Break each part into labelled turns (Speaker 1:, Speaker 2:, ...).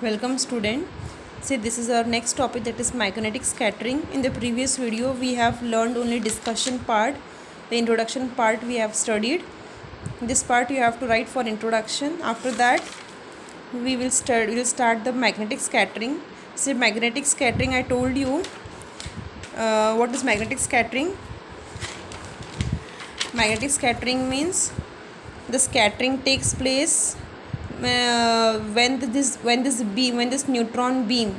Speaker 1: Welcome student. See, this is our next topic, that is magnetic scattering. In the previous video we have learned only discussion part. The introduction part we have studied. This part you have to write for introduction. After that we will start the magnetic scattering. See, magnetic scattering, I told you what is magnetic scattering. Magnetic scattering means the scattering takes place when this neutron beam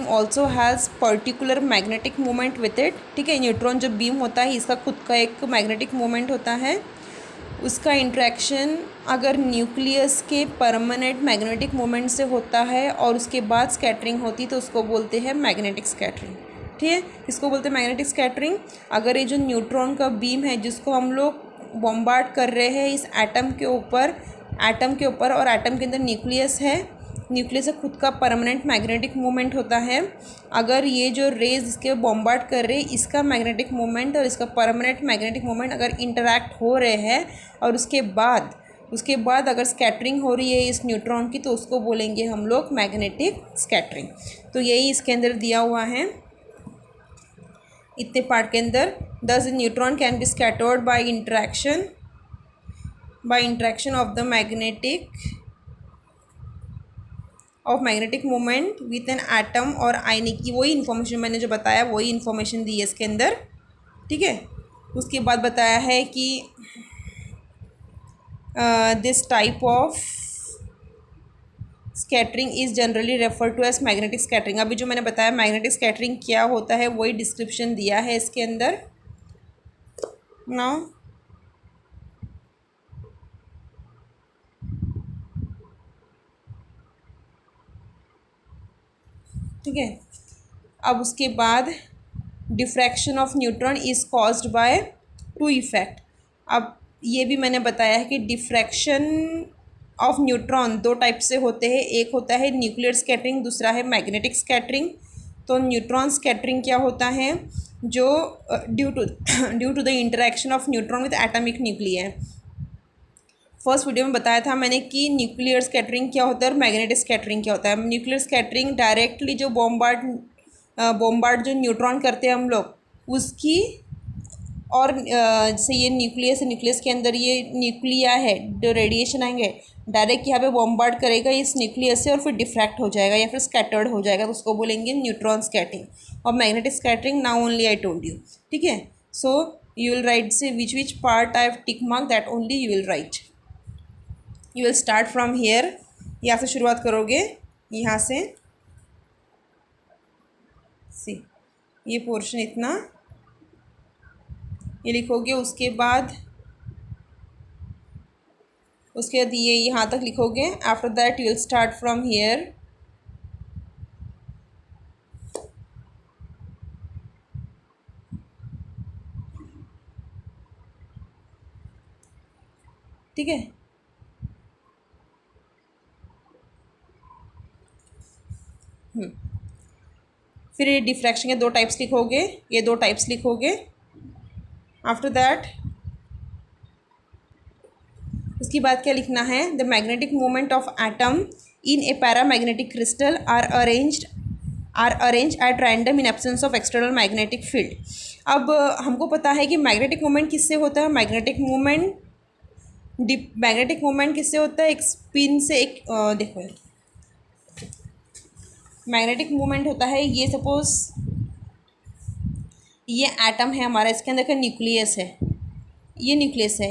Speaker 1: also has particular magnetic moment with it. ठीक है, neutron जो beam होता है इसका खुद का एक magnetic moment होता है. उसका इंट्रैक्शन अगर न्यूक्लियस के परमानेंट मैग्नेटिक मोमेंट से होता है और उसके बाद स्कैटरिंग होती तो उसको बोलते हैं मैग्नेटिक स्कैटरिंग. ठीक है, इसको बोलते हैं मैग्नेटिक स्कैटरिंग. अगर ये जो न्यूट्रॉन का बीम है जिसको हम लोग बॉम्बार्ड कर रहे हैं इस एटम के ऊपर और एटम के अंदर न्यूक्लियस है, न्यूक्लियस से खुद का परमानेंट मैग्नेटिक मोमेंट होता है. अगर ये जो रेज इसके बॉम्बार्ड कर रहे इसका मैग्नेटिक मोमेंट और इसका परमानेंट मैग्नेटिक मोमेंट अगर इंटरैक्ट हो रहे हैं और उसके बाद अगर स्कैटरिंग हो रही है इस न्यूट्रॉन की तो उसको बोलेंगे हम लोग मैग्नेटिक स्कैटरिंग. तो यही इसके अंदर दिया हुआ है इतने पार्ट के अंदर. Thus neutron can be scattered by interaction of the magnetic moment with an atom और आयनिक की. वही इन्फॉर्मेशन मैंने जो बताया वही इन्फॉर्मेशन दी है इसके अंदर. ठीक है, उसके बाद बताया है कि this type of scattering is generally refer to as magnetic scattering. अभी जो मैंने बताया मैग्नेटिक स्कैटरिंग क्या होता है वही डिस्क्रिप्शन दिया है इसके अंदर. नाउ ठीक है, अब उसके बाद diffraction of neutron is caused by two effect. अब ये भी मैंने बताया है कि डिफ्रैक्शन ऑफ न्यूट्रॉन दो टाइप से होते हैं. एक होता है न्यूक्लियर स्कैटरिंग, दूसरा है मैग्नेटिक स्कैटरिंग. तो न्यूट्रॉन स्कैटरिंग क्या होता है, जो due to the interaction of neutron with atomic nuclear. First video में बताया था मैंने कि न्यूक्लियर स्कैटरिंग क्या होता है और मैग्नेटिक स्कैटरिंग क्या होता है. न्यूक्लियर स्कैटरिंग डायरेक्टली जो बॉम्बार्ड जो न्यूट्रॉन करते हैं हम लोग उसकी, और जैसे ये न्यूक्लियस के अंदर ये न्यूक्लिया है, जो रेडिएशन आएंगे डायरेक्ट यहाँ पे बॉम्बार्ड करेगा इस न्यूक्लियस से और फिर डिफ्रैक्ट हो जाएगा या फिर स्कैटर्ड हो जाएगा, तो उसको बोलेंगे न्यूट्रॉन स्कैटरिंग. और magnetic scattering now only I told you. ठीक है, सो यू विल राइट से which part I have tick mark, that only you will right. You will start from here, यहाँ से शुरुआत करोगे, यहाँ से सी ये पोर्शन इतना ये लिखोगे. उसके बाद ये यहाँ तक लिखोगे. After that you will start from here. ठीक है, फिर ये डिफ्रैक्शन के दो टाइप्स लिखोगे, ये दो टाइप्स लिखोगे. आफ्टर दैट उसके बाद क्या लिखना है, the magnetic moment of atom in a paramagnetic crystal are arrange at random in absence of external magnetic field. अब हमको पता है कि मैग्नेटिक मोमेंट किससे होता है. मैग्नेटिक मोमेंट किससे होता है, एक स्पिन से. एक देखो मैग्नेटिक मोमेंट होता है, ये सपोज ये एटम है हमारा, इसके अंदर का न्यूक्लियस है,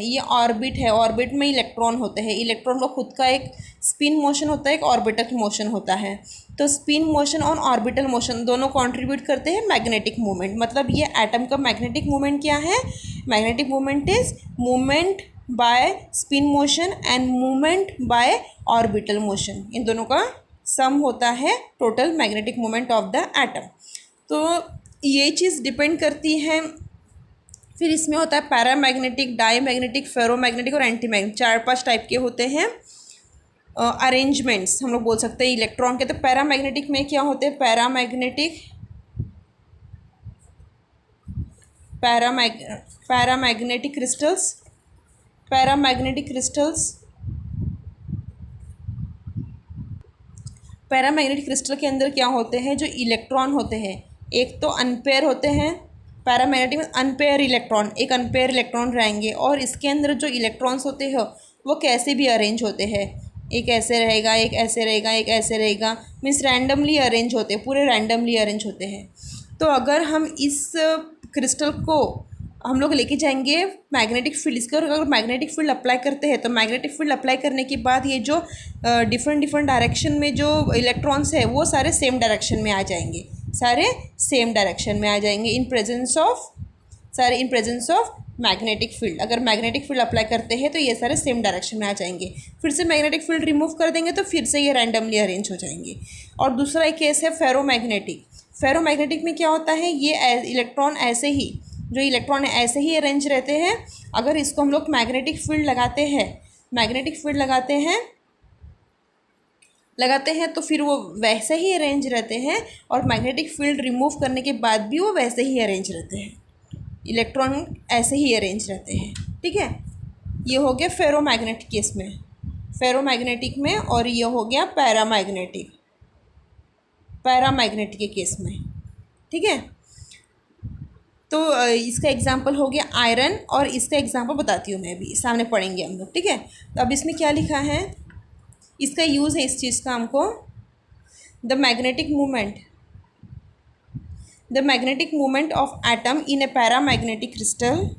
Speaker 1: ये ऑर्बिट है. ऑर्बिट में इलेक्ट्रॉन होते हैं. इलेक्ट्रॉन का खुद का एक स्पिन मोशन होता है, एक ऑर्बिटल मोशन होता है. तो स्पिन मोशन और ऑर्बिटल मोशन दोनों कंट्रीब्यूट करते हैं मैग्नेटिक मोमेंट. मतलब ये एटम का मैग्नेटिक मोमेंट क्या है, magnetic moment is movement by spin motion and movement by orbital motion. इन दोनों का सम होता है total magnetic moment of the atom. तो ये चीज़ डिपेंड करती है. फिर इसमें होता है पैरामैग्नेटिक, डाईमैग्नेटिक, फेरोमैग्नेटिक और एंटीमैग्नेटिक. 4-5 टाइप के होते हैं अरेंजमेंट्स, हम लोग बोल सकते हैं इलेक्ट्रॉन के. तो पैरामैग्नेटिक में क्या होते हैं, पैरामैग्नेटिक क्रिस्टल्स पैरामैग्नेटिक क्रिस्टल के अंदर क्या होते हैं, जो इलेक्ट्रॉन होते हैं एक तो अनपेयर होते हैं, पैरामैग्नेटिक में अनपेयर इलेक्ट्रॉन, एक अनपेयर इलेक्ट्रॉन रहेंगे, और इसके अंदर जो इलेक्ट्रॉन्स होते हैं वो कैसे भी अरेंज होते हैं, एक ऐसे रहेगा, एक ऐसे रहेगा, एक ऐसे रहेगा, मीन्स रैंडमली अरेंज होते हैं, पूरे रैंडमली अरेंज होते हैं। तो अगर हम इस क्रिस्टल को हम लोग लेके जाएंगे मैग्नेटिक फील्ड, इसके और अगर मैग्नेटिक फील्ड अप्लाई करते हैं तो मैग्नेटिक फील्ड अप्लाई करने के बाद ये जो डिफरेंट डायरेक्शन में जो इलेक्ट्रॉन्स है वो सारे सेम डायरेक्शन में आ जाएंगे, सारे सेम डायरेक्शन में आ जाएंगे इन प्रेजेंस ऑफ मैग्नेटिक फील्ड। अगर मैग्नेटिक फील्ड अप्लाई करते हैं तो ये सारे सेम डायरेक्शन में आ जाएंगे। फिर से मैग्नेटिक फील्ड रिमूव कर देंगे तो फिर से ये रैंडमली अरेंज हो जाएंगे। और दूसरा एक केस है फेरोमैग्नेटिक। फेरोमैग्नेटिक में क्या होता है, ये इलेक्ट्रॉन ऐसे ही, जो इलेक्ट्रॉन है ऐसे ही अरेंज रहते हैं। अगर इसको हम लोग मैग्नेटिक फील्ड लगाते हैं तो फिर वो वैसे ही अरेंज रहते हैं, और मैग्नेटिक फील्ड रिमूव करने के बाद भी वो वैसे ही अरेंज रहते हैं, इलेक्ट्रॉन ऐसे ही अरेंज रहते हैं। ठीक है, ये हो गया फेरोमैग्नेटिक केस में, फेरोमैग्नेटिक में, और ये हो गया पैरामैग्नेटिक के केस में। ठीक है, तो इसका एग्जांपल हो गया आयरन, और इसका एग्जांपल बताती हूँ मैं भी, सामने पढ़ेंगे हम लोग। ठीक है, तो अब इसमें क्या लिखा है, इसका यूज़ है इस चीज़ का हमको, the magnetic movement of atom in a paramagnetic crystal,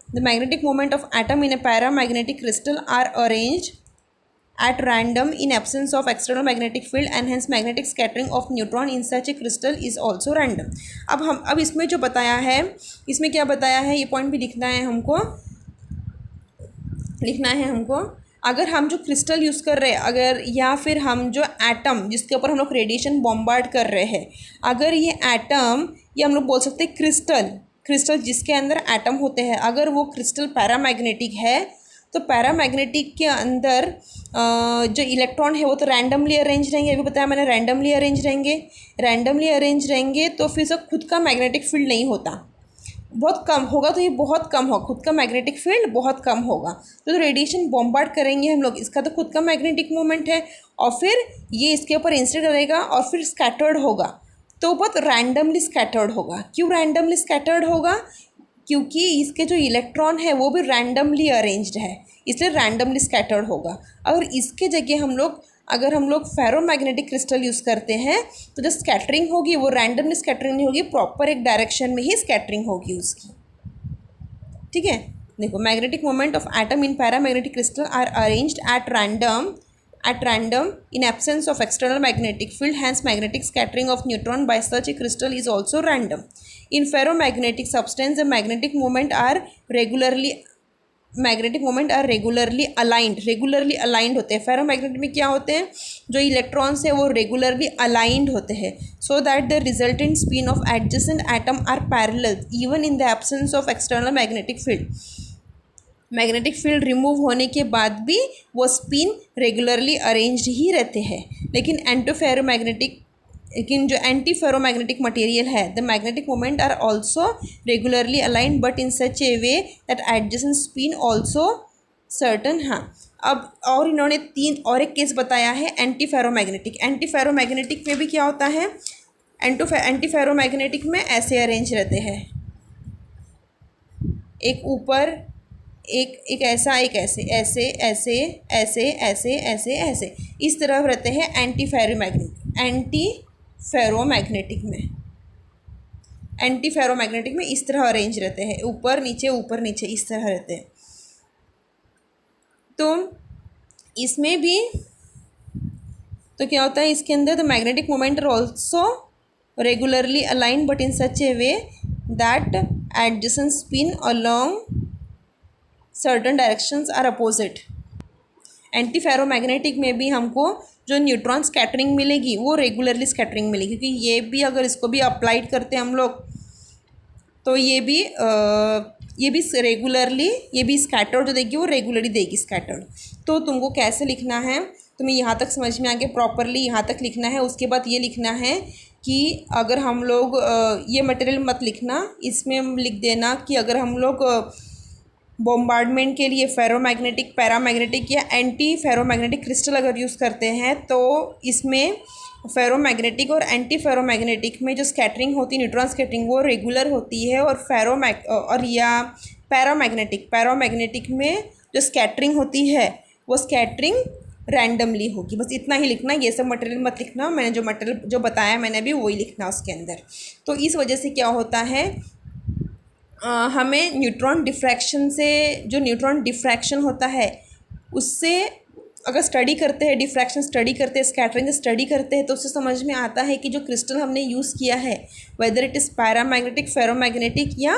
Speaker 1: the magnetic moment of atom in a paramagnetic crystal are arranged at random in absence of external magnetic field, and hence magnetic scattering of neutron in such a crystal is also random। अब इसमें जो बताया है, इसमें क्या बताया है, ये पॉइंट भी लिखना है हमको। अगर हम जो क्रिस्टल यूज़ कर रहे हैं, अगर या फिर हम जो एटम जिसके ऊपर हम लोग रेडिएशन बॉम्बार्ड कर रहे हैं, अगर ये एटम, ये हम लोग बोल सकते हैं क्रिस्टल जिसके अंदर एटम होते हैं, अगर वो क्रिस्टल पैरामैग्नेटिक है तो पैरामैग्नेटिक के अंदर जो इलेक्ट्रॉन है वो तो रैंडमली अरेंज रहेंगे, अभी बताया मैंने, रैंडमली अरेंज रहेंगे। तो फिर से खुद का मैग्नेटिक फील्ड नहीं होता, बहुत कम होगा, तो ये बहुत कम होगा, खुद का मैग्नेटिक फील्ड बहुत कम होगा। तो रेडिएशन बॉम्बार्ड करेंगे हम लोग, इसका तो खुद का मैग्नेटिक मूवमेंट है, और फिर ये इसके ऊपर इंसिडेंट करेगा और फिर स्कैटर्ड होगा, तो बहुत रैंडमली स्कैटर्ड होगा। क्यों रैंडमली स्कैटर्ड होगा, क्योंकि इसके जो इलेक्ट्रॉन है वो भी रैंडमली अरेंज्ड है, इसलिए रैंडमली स्कैटर्ड होगा। अगर इसके जगह अगर हम लोग फेरोमैग्नेटिक क्रिस्टल यूज़ करते हैं तो जो स्कैटरिंग होगी वो रैंडमली स्कैटरिंग नहीं होगी, प्रॉपर एक डायरेक्शन में ही स्कैटरिंग होगी उसकी। ठीक है, देखो, magnetic moment of atom in paramagnetic crystal are arranged at random in absence of external magnetic field, hence magnetic scattering of neutron by such a crystal is also random। In ferromagnetic substance the magnetic moment are regularly aligned होते हैं। Ferromagnetic में क्या होते हैं, जो electrons है वो regularly aligned होते हैं, so that the resultant spin of adjacent atom are parallel even in the absence of external magnetic field. Magnetic field remove होने के बाद भी वो स्पिन रेगुलरली अरेंज्ड ही रहते हैं। लेकिन जो एंटी फेरोमैग्नेटिक मटेरियल है, the magnetic moment are also regularly aligned but in such a way that adjacent spin also certain. हाँ, अब और इन्होंने एक केस बताया है एंटी फेरोमैग्नेटिक में भी क्या होता है, एंटी फेरोमैग्नेटिक में ऐसे अरेंज रहते हैं, एक ऊपर, एक ऐसा, एक ऐसे, ऐसे इस तरह रहते हैं एंटी फेरोमैग्नेटिक में इस तरह अरेंज रहते हैं, ऊपर नीचे इस तरह रहते हैं। तो इसमें भी तो क्या होता है, इसके अंदर the magnetic moment are also regularly align but in such a way that adjacent spin along certain directions are opposite. Anti ferromagnetic में भी हमको जो न्यूट्रॉन स्कैटरिंग मिलेगी वो रेगुलरली स्कैटरिंग मिलेगी, क्योंकि ये भी अगर इसको भी अप्लाइड करते हैं हम लोग तो ये भी रेगुलरली, ये भी स्कैटर्ड जो देगी वो रेगुलरली देगी स्कैटर्ड। तो तुमको कैसे लिखना है, तुम्हें यहाँ तक समझ में आ गया, प्रॉपरली यहाँ तक लिखना है। उसके बाद ये लिखना है कि अगर हम लोग ये मटेरियल मत लिखना, इसमें लिख देना कि अगर हम लोग बॉम्बार्डमेंट के लिए फेरोमैग्नेटिक, पैरामैग्नेटिक या एंटी फेरोमैग्नेटिक क्रिस्टल अगर यूज़ करते हैं तो इसमें फेरोमैग्नेटिक और एंटी फेरोमैग्नेटिक में जो स्कैटरिंग होती है, न्यूट्रॉन स्कैटरिंग, वो रेगुलर होती है। और या पैरामैग्नेटिक में जो स्कैटरिंग होती है वो स्कैटरिंग रैंडमली होगी। बस इतना ही लिखना, ये सब मटेरियल मत लिखना, मैंने जो मटेरियल जो बताया मैंने अभी वही लिखना उसके अंदर। तो इस वजह से क्या होता है, हमें न्यूट्रॉन डिफ्रैक्शन से, जो न्यूट्रॉन डिफ्रैक्शन होता है उससे अगर स्टडी करते हैं, डिफ्रैक्शन स्टडी करते हैं, स्कैटरिंग स्टडी करते हैं, तो उससे समझ में आता है कि जो क्रिस्टल हमने यूज़ किया है whether it is paramagnetic, ferromagnetic या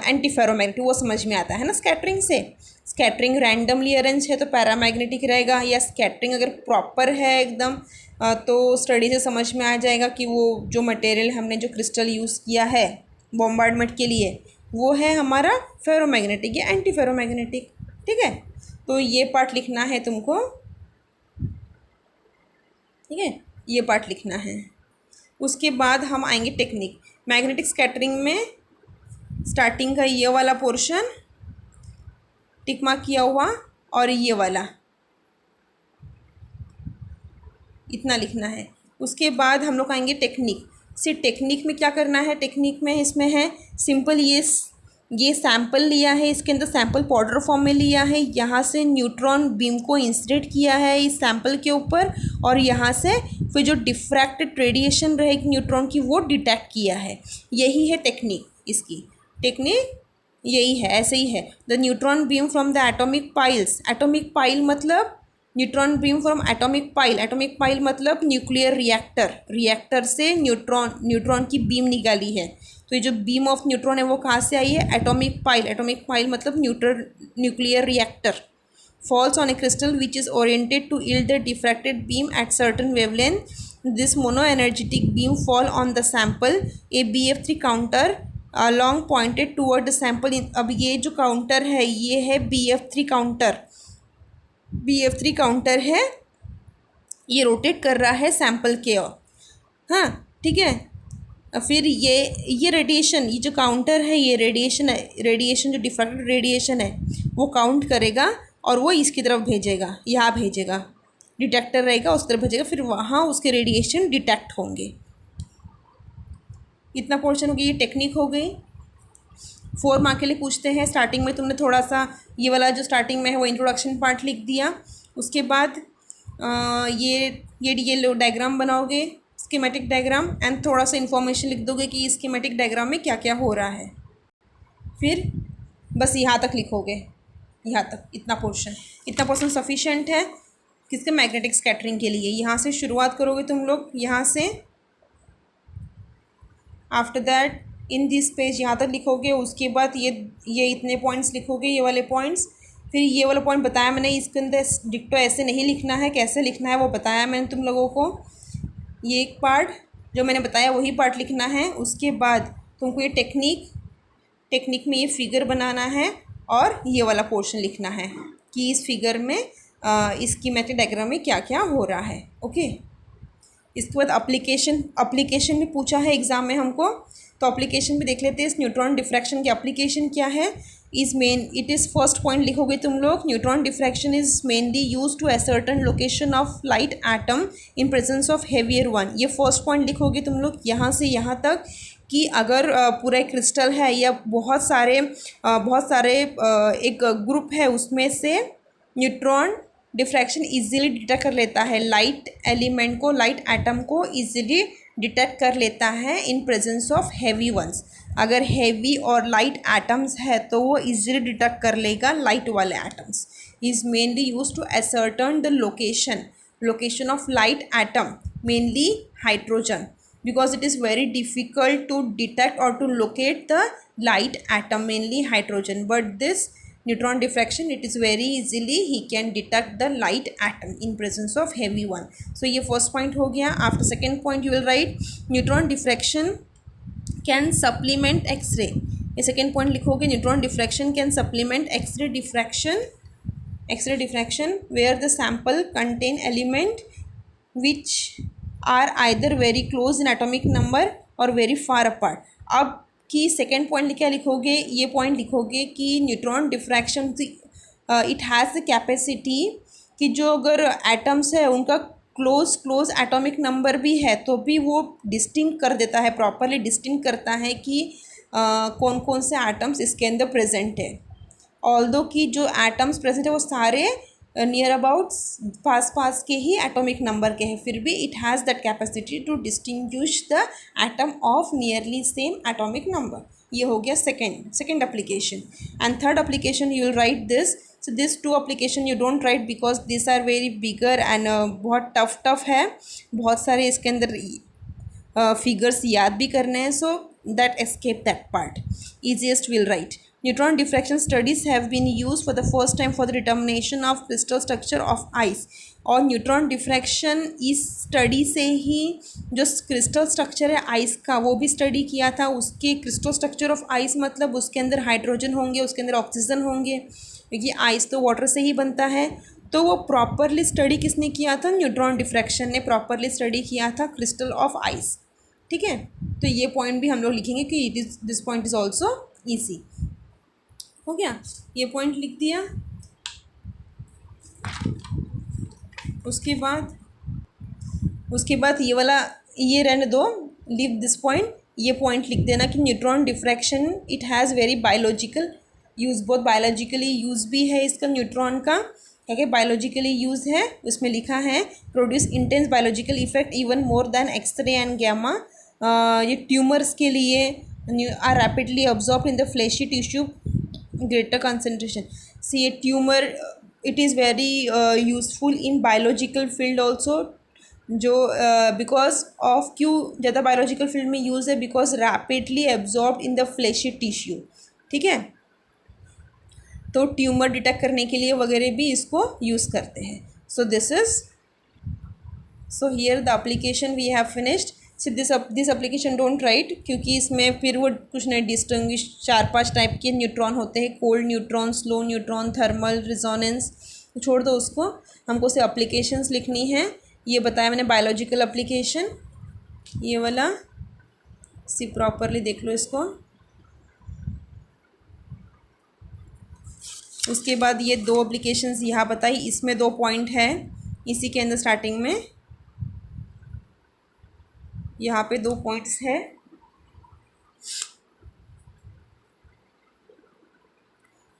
Speaker 1: एंटी फेरोमैग्नेटिक, वो समझ में आता है ना स्कैटरिंग से। स्कैटरिंग रैंडमली अरेंज है तो पैरामैग्नेटिक रहेगा, या स्कैटरिंग अगर प्रॉपर है एकदम तो स्टडी से समझ में आ जाएगा कि वो जो मटेरियल हमने जो क्रिस्टल यूज़ किया है बॉम्बार्डमेंट के लिए वो है हमारा फेरोमैग्नेटिक या एंटी फेरोमैग्नेटिक। ठीक है, तो ये पार्ट लिखना है तुमको। ठीक है, ये पार्ट लिखना है। उसके बाद हम आएंगे टेक्निक। मैग्नेटिक स्कैटरिंग में स्टार्टिंग का ये वाला पोर्शन टिक मार्क किया हुआ और ये वाला इतना लिखना है। उसके बाद हम लोग आएंगे टेक्निक से। टेक्निक में क्या करना है, टेक्निक में इसमें है सिंपल, ये सैंपल लिया है, इसके अंदर सैंपल पाउडर फॉर्म में लिया है, यहाँ से न्यूट्रॉन बीम को इंसिडेंट किया है इस सैंपल के ऊपर, और यहाँ से फिर जो डिफ्रैक्टेड रेडिएशन रहेगी न्यूट्रॉन की वो डिटेक्ट किया है। यही है टेक्निक, इसकी टेक्निक यही है, ऐसे ही है। The neutron beam from the atomic piles, atomic pile मतलब neutron beam from atomic pile, atomic pile मतलब न्यूक्लियर रिएक्टर, रिएक्टर से न्यूट्रॉन की बीम निकाली है। तो ये जो बीम ऑफ न्यूट्रॉन है वो कहाँ से आई है, एटॉमिक पाइल, एटॉमिक पाइल मतलब nuclear reactor. Falls on a crystal which is oriented to yield the diffracted beam at certain wavelength. This mono energetic beam fall on the sample, a BF3 counter long pointed toward the sample. अब ये जो counter है ये है BF3 counter, BF3 counter है, ये rotate कर रहा है सैंपल के ओर। हाँ ठीक है, फिर ये रेडिएशन, ये जो काउंटर है ये रेडिएशन है, रेडिएशन जो डिफ्रैक्टेड रेडिएशन है वो काउंट करेगा और वो इसकी तरफ भेजेगा, यहाँ भेजेगा, डिटेक्टर रहेगा उस तरफ भेजेगा, फिर वहाँ उसके रेडिएशन डिटेक्ट होंगे। इतना पोर्शन हो गया, ये टेक्निक हो गई। 4 मार्क के लिए पूछते हैं। स्टार्टिंग में तुमने थोड़ा सा ये वाला जो स्टार्टिंग में है वो इंट्रोडक्शन पार्ट लिख दिया। उसके बाद ये डायग्राम बनाओगे, स्कीमेटिक डायग्राम, एंड थोड़ा सा इन्फॉर्मेशन लिख दोगे कि स्कीमेटिक डायग्राम में क्या क्या हो रहा है। फिर बस यहाँ तक लिखोगे, यहाँ तक, इतना पोर्शन सफिशेंट है किसके, मैग्नेटिक स्कैटरिंग के लिए। यहाँ से शुरुआत करोगे तुम लोग, यहाँ से after that in this page यहाँ तक लिखोगे। उसके बाद ये इतने पॉइंट्स लिखोगे, ये वाले पॉइंट्स। फिर ये वाला पॉइंट बताया मैंने, इसके अंदर डिक्टो ऐसे नहीं लिखना है, कैसे लिखना है वो बताया मैंने तुम लोगों को। ये एक पार्ट जो मैंने बताया वही पार्ट लिखना है। उसके बाद तुमको ये टेक्निक में ये फिगर बनाना है और ये वाला पोर्शन लिखना है कि इस फिगर में इस स्कीमेटिक डायग्राम में क्या क्या हो रहा है। ओके, इसके बाद अप्लीकेशन भी पूछा है एग्ज़ाम में हमको, तो अप्लीकेशन भी देख लेते हैं। इस न्यूट्रॉन डिफ्रैक्शन की अप्लीकेशन क्या है। इट इज़ फर्स्ट पॉइंट लिखोगे तुम लोग, neutron diffraction is mainly use to ascertain location of light atom in presence of heavier one. ये फर्स्ट पॉइंट लिखोगे तुम लोग यहाँ से यहाँ तक कि अगर पूरा एक क्रिस्टल है या बहुत सारे एक ग्रुप है, उसमें से न्यूट्रॉन डिफ्रैक्शन इजीली डिटेक्ट कर लेता है, लाइट एलिमेंट को, लाइट एटम को इजीली डिटेक्ट कर लेता है in presence of heavy ones. अगर हेवी और लाइट एटम्स है तो वो इजीली डिटेक्ट कर लेगा लाइट वाले एटम्स। Is mainly use to ascertain the location of light atom, mainly hydrogen, because it is very difficult to detect or to locate the light atom, mainly hydrogen. But this neutron diffraction, it is very easily he can detect the light atom in presence of heavy one. So ये first point हो गया. After second point you will write neutron diffraction can supplement X-ray. ये second point लिखोगे, neutron diffraction can supplement X-ray diffraction where the sample contain element which are either very close in atomic number or very far apart. अब कि second point क्या लिखोगे, ये point लिखोगे कि neutron diffraction it has the capacity कि जो अगर एटम्स है उनका क्लोज एटॉमिक नंबर भी है तो भी वो डिस्टिंक्ट कर देता है, प्रॉपरली डिस्टिंक्ट करता है कि कौन कौन से एटम्स इसके अंदर प्रेजेंट है। ऑल्दो कि जो एटम्स प्रेजेंट है वो सारे नियर अबाउट पास पास के ही एटॉमिक नंबर के हैं, फिर भी it has that capacity to distinguish the atom of nearly same atomic number. ये हो गया second application. And third application you will write this. So this two application you don't write because this are very bigger and बहुत tough है, बहुत सारे इसके अंदर figures याद भी करने हैं, so that escape that part. Easiest will write. Neutron diffraction studies have been used for the first time for the determination of crystal structure of ice. और न्यूट्रॉन डिफ्रैक्शन इस स्टडी से ही जो क्रिस्टल स्ट्रक्चर है ice का वो भी study किया था। उसके क्रिस्टल स्ट्रक्चर ऑफ आइस मतलब उसके अंदर हाइड्रोजन होंगे, उसके अंदर ऑक्सीजन होंगे, क्योंकि आइस तो वाटर से ही बनता है। तो वो प्रॉपरली स्टडी किसने किया था, न्यूट्रॉन डिफ्रैक्शन ने प्रॉपरली स्टडी किया था क्रिस्टल ऑफ आइस। ठीक है, तो ये पॉइंट भी हम लोग लिखेंगे कि it is this point is also easy. हो गया, ये पॉइंट लिख दिया। उसके बाद ये वाला ये रहने दो, लीव दिस पॉइंट। ये पॉइंट लिख देना कि neutron diffraction it has very biological use, बहुत बायोलॉजिकली यूज़ भी है इसका न्यूट्रॉन का। ठीक है, बायोलॉजिकली यूज़ है, उसमें लिखा है produce intense biological effect even more than X ray and gamma. ये ट्यूमर्स के लिए are rapidly absorb in the fleshy tissue greater concentration. See ये tumour it is very useful in biological field also, जो because of क्यों ज़्यादा biological field में use है, because rapidly absorb in the fleshy tissue. ठीक है, तो tumour detect करने के लिए वगैरह भी इसको यूज़ करते हैं। So this is so here the application we have finished. So this application don't write, क्योंकि इसमें फिर वो कुछ नहीं डिस्टिंग्विश 4-5 टाइप के न्यूट्रॉन होते हैं, cold neutron, slow neutron, thermal, resonance, छोड़ दो उसको। हमको से एप्लीकेशंस लिखनी है। ये बताया मैंने बायोलॉजिकल एप्लीकेशन, ये वाला सी प्रॉपरली देख लो इसको। उसके बाद ये 2 एप्लीकेशंस यहाँ बताई, इसमें 2 पॉइंट है इसी के अंदर स्टार्टिंग में, यहाँ पे 2 पॉइंट्स है।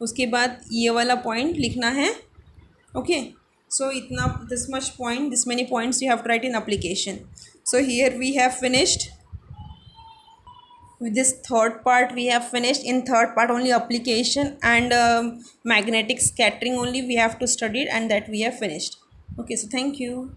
Speaker 1: उसके बाद ये वाला पॉइंट लिखना है। ओके, सो इतना this much point, this many points you have to write in application. So here we have finished with this third part. We have finished in third part only application and magnetic scattering only we have to study it, and that we have finished. Okay, so thank you.